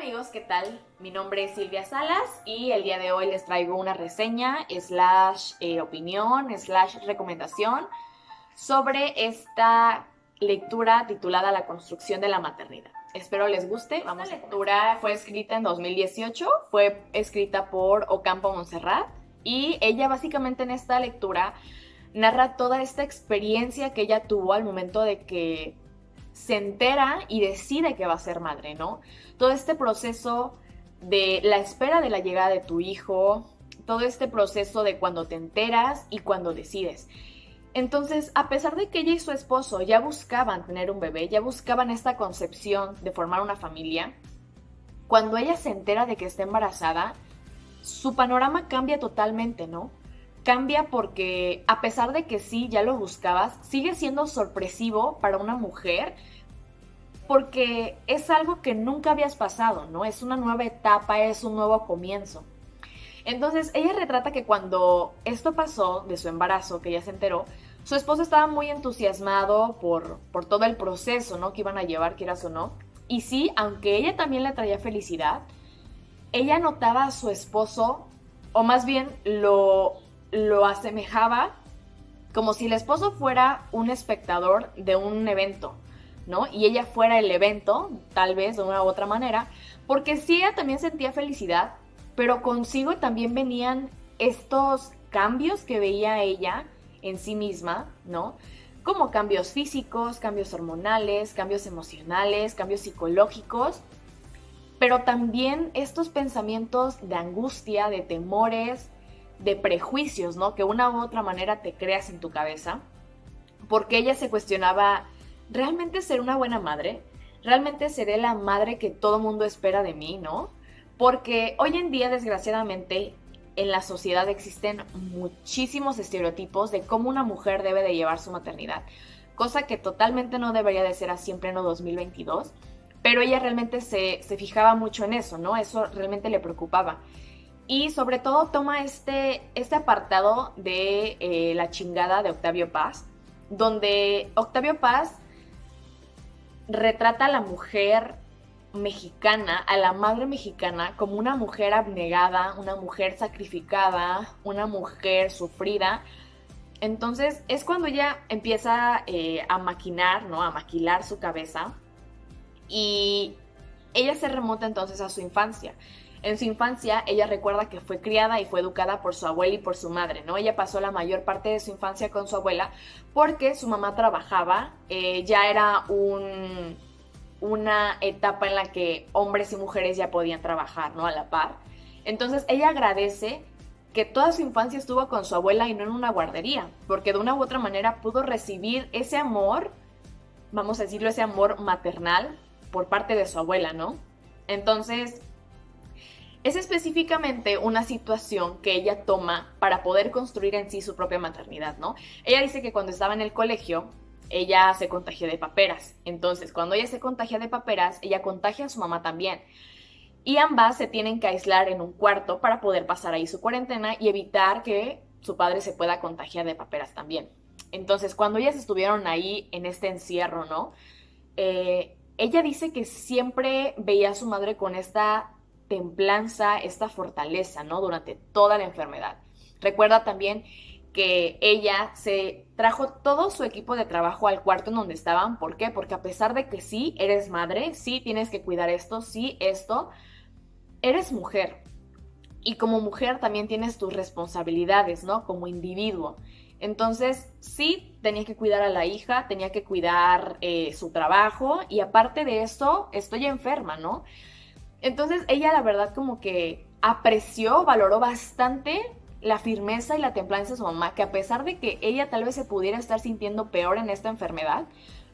amigos, ¿qué tal? Mi nombre es Silvia Salas y el día de hoy les traigo una reseña, opinión, recomendación sobre esta lectura titulada La construcción de la maternidad. Espero les guste. La lectura fue escrita en 2018, fue escrita por Ocampo Montserrat y ella básicamente en esta lectura narra toda esta experiencia que ella tuvo al momento de que se entera y decide que va a ser madre, ¿no? Todo este proceso de la espera de la llegada de tu hijo, todo este proceso de cuando te enteras y cuando decides. Entonces, a pesar de que ella y su esposo ya buscaban tener un bebé, ya buscaban esta concepción de formar una familia, cuando ella se entera de que está embarazada, su panorama cambia totalmente, ¿no? Cambia porque a pesar de que sí, ya lo buscabas, sigue siendo sorpresivo para una mujer porque es algo que nunca habías pasado, ¿no? Es una nueva etapa, es un nuevo comienzo. Entonces, ella retrata que cuando esto pasó, de su embarazo, que ella se enteró, su esposo estaba muy entusiasmado por todo el proceso, ¿no? Que iban a llevar, quieras o no. Y sí, aunque ella también le traía felicidad, ella notaba a su esposo, o más bien lo asemejaba como si el esposo fuera un espectador de un evento, ¿no? Y ella fuera el evento, tal vez de una u otra manera, porque sí, ella también sentía felicidad, pero consigo también venían estos cambios que veía ella en sí misma, ¿no? Como cambios físicos, cambios hormonales, cambios emocionales, cambios psicológicos, pero también estos pensamientos de angustia, de temores, de prejuicios, ¿no? Que una u otra manera te creas en tu cabeza, porque ella se cuestionaba, ¿realmente seré una buena madre? ¿Realmente seré la madre que todo mundo espera de mí, no? Porque hoy en día, desgraciadamente, en la sociedad existen muchísimos estereotipos de cómo una mujer debe de llevar su maternidad, cosa que totalmente no debería de ser así en pleno 2022, pero ella realmente se fijaba mucho en eso, ¿no? Eso realmente le preocupaba. Y sobre todo toma este apartado de La chingada de Octavio Paz, donde Octavio Paz retrata a la mujer mexicana, a la madre mexicana, como una mujer abnegada, una mujer sacrificada, una mujer sufrida. Entonces es cuando ella empieza a maquinar, ¿no? A maquilar su cabeza y ella se remonta entonces a su infancia. En su infancia, ella recuerda que fue criada y fue educada por su abuela y por su madre, ¿no? Ella pasó la mayor parte de su infancia con su abuela porque su mamá trabajaba, ya era una etapa en la que hombres y mujeres ya podían trabajar, ¿no? A la par. Entonces, ella agradece que toda su infancia estuvo con su abuela y no en una guardería, porque de una u otra manera pudo recibir ese amor, vamos a decirlo, ese amor maternal por parte de su abuela, ¿no? Entonces, es específicamente una situación que ella toma para poder construir en sí su propia maternidad, ¿no? Ella dice que cuando estaba en el colegio, ella se contagió de paperas. Entonces, cuando ella se contagia de paperas, ella contagia a su mamá también. Y ambas se tienen que aislar en un cuarto para poder pasar ahí su cuarentena y evitar que su padre se pueda contagiar de paperas también. Entonces, cuando ellas estuvieron ahí en este encierro, ¿no? Ella dice que siempre veía a su madre con esta templanza, esta fortaleza, ¿no? Durante toda la enfermedad. Recuerda también que ella se trajo todo su equipo de trabajo al cuarto en donde estaban. ¿Por qué? Porque a pesar de que sí eres madre, sí tienes que cuidar esto, sí esto, eres mujer. Y como mujer también tienes tus responsabilidades, ¿no? Como individuo. Entonces, sí, tenía que cuidar a la hija, tenía que cuidar su trabajo y aparte de esto, estoy enferma, ¿no? Entonces ella la verdad como que apreció, valoró bastante la firmeza y la templanza de su mamá, que a pesar de que ella tal vez se pudiera estar sintiendo peor en esta enfermedad,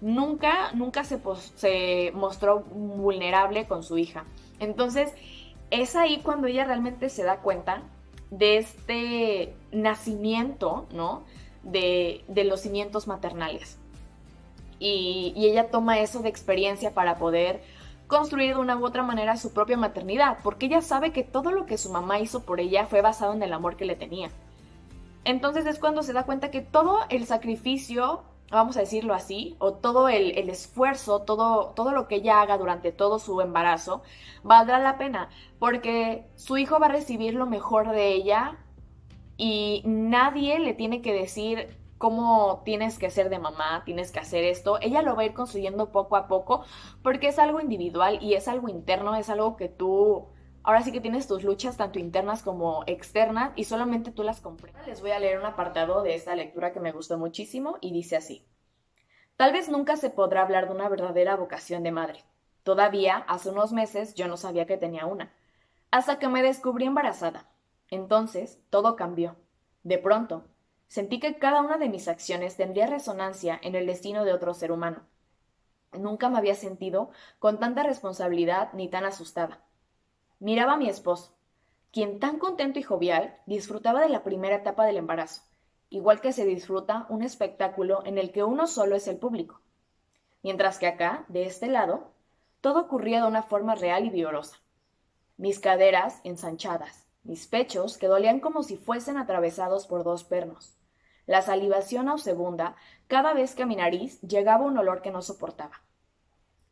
nunca se mostró vulnerable con su hija. Entonces es ahí cuando ella realmente se da cuenta de este nacimiento, ¿no? De los cimientos maternales. Y ella toma eso de experiencia para poder construir de una u otra manera su propia maternidad, porque ella sabe que todo lo que su mamá hizo por ella fue basado en el amor que le tenía. Entonces es cuando se da cuenta que todo el sacrificio vamos a decirlo así, o todo el esfuerzo, todo lo que ella haga durante todo su embarazo, valdrá la pena, porque su hijo va a recibir lo mejor de ella y nadie le tiene que decir cómo tienes que ser de mamá, tienes que hacer esto. Ella lo va a ir construyendo poco a poco porque es algo individual y es algo interno, es algo que tú, ahora sí que tienes tus luchas tanto internas como externas y solamente tú las comprendes. Les voy a leer un apartado de esta lectura que me gustó muchísimo y dice así. Tal vez nunca se podrá hablar de una verdadera vocación de madre. Todavía, hace unos meses, yo no sabía que tenía una, hasta que me descubrí embarazada. Entonces, todo cambió. De pronto, sentí que cada una de mis acciones tendría resonancia en el destino de otro ser humano. Nunca me había sentido con tanta responsabilidad ni tan asustada. Miraba a mi esposo, quien tan contento y jovial disfrutaba de la primera etapa del embarazo, igual que se disfruta un espectáculo en el que uno solo es el público. Mientras que acá, de este lado, todo ocurría de una forma real y vigorosa. Mis caderas ensanchadas, mis pechos que dolían como si fuesen atravesados por dos pernos. La salivación nauseabunda cada vez que a mi nariz llegaba un olor que no soportaba.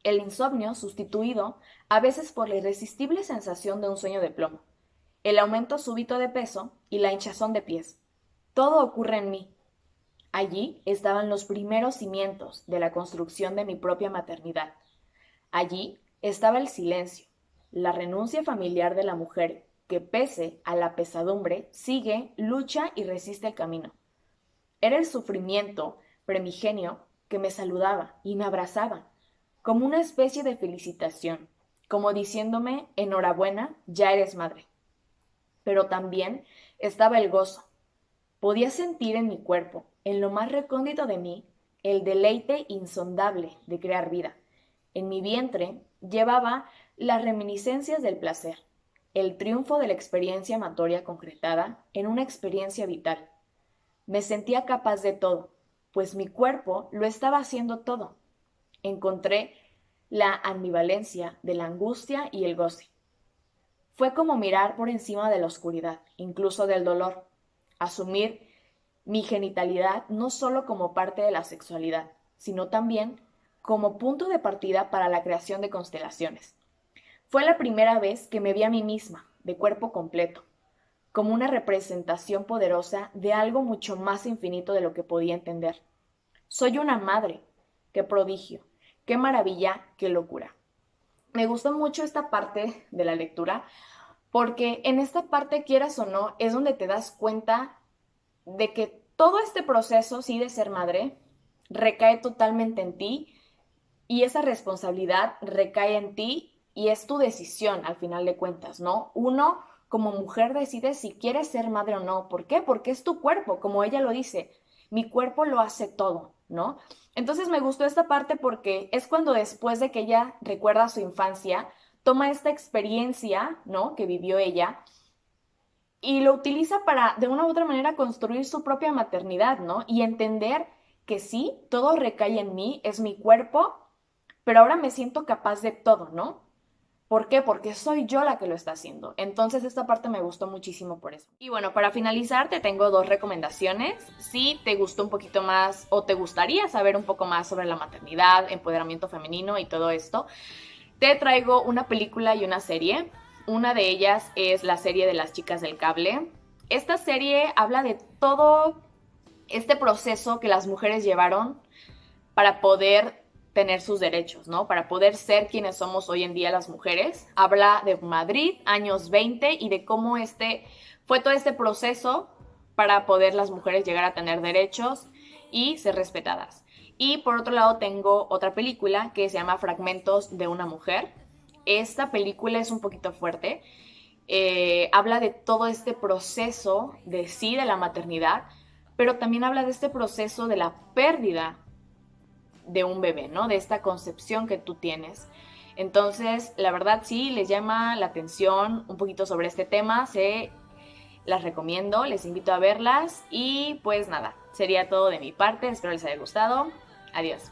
El insomnio sustituido a veces por la irresistible sensación de un sueño de plomo. El aumento súbito de peso y la hinchazón de pies. Todo ocurre en mí. Allí estaban los primeros cimientos de la construcción de mi propia maternidad. Allí estaba el silencio, la renuncia familiar de la mujer que, pese a la pesadumbre, sigue, lucha y resiste el camino. Era el sufrimiento primigenio que me saludaba y me abrazaba, como una especie de felicitación, como diciéndome, enhorabuena, ya eres madre. Pero también estaba el gozo. Podía sentir en mi cuerpo, en lo más recóndito de mí, el deleite insondable de crear vida. En mi vientre llevaba las reminiscencias del placer, el triunfo de la experiencia amatoria concretada en una experiencia vital. Me sentía capaz de todo, pues mi cuerpo lo estaba haciendo todo. Encontré la ambivalencia de la angustia y el goce. Fue como mirar por encima de la oscuridad, incluso del dolor, asumir mi genitalidad no solo como parte de la sexualidad, sino también como punto de partida para la creación de constelaciones. Fue la primera vez que me vi a mí misma, de cuerpo completo, como una representación poderosa de algo mucho más infinito de lo que podía entender. Soy una madre. Qué prodigio, qué maravilla, qué locura. Me gustó mucho esta parte de la lectura porque en esta parte, quieras o no, es donde te das cuenta de que todo este proceso, sí, de ser madre, recae totalmente en ti y esa responsabilidad recae en ti y es tu decisión al final de cuentas, ¿no? Uno como mujer decide si quieres ser madre o no. ¿Por qué? Porque es tu cuerpo, como ella lo dice. Mi cuerpo lo hace todo, ¿no? Entonces me gustó esta parte porque es cuando después de que ella recuerda su infancia, toma esta experiencia, ¿no? Que vivió ella y lo utiliza para, de una u otra manera, construir su propia maternidad, ¿no? Y entender que sí, todo recae en mí, es mi cuerpo, pero ahora me siento capaz de todo, ¿no? ¿Por qué? Porque soy yo la que lo está haciendo. Entonces esta parte me gustó muchísimo por eso. Y bueno, para finalizar te tengo dos recomendaciones. Si te gustó un poquito más o te gustaría saber un poco más sobre la maternidad, empoderamiento femenino y todo esto, te traigo una película y una serie. Una de ellas es la serie de Las Chicas del Cable. Esta serie habla de todo este proceso que las mujeres llevaron para poder tener sus derechos, ¿no? Para poder ser quienes somos hoy en día las mujeres. Habla de Madrid, años 20, y de cómo fue todo este proceso para poder las mujeres llegar a tener derechos y ser respetadas. Y por otro lado tengo otra película que se llama Fragmentos de una mujer. Esta película es un poquito fuerte. Habla de todo este proceso de sí, de la maternidad, pero también habla de este proceso de la pérdida de un bebé, ¿no? De esta concepción que tú tienes. Entonces, la verdad sí, les llama la atención un poquito sobre este tema, las recomiendo, les invito a verlas y pues nada, sería todo de mi parte, espero les haya gustado, adiós.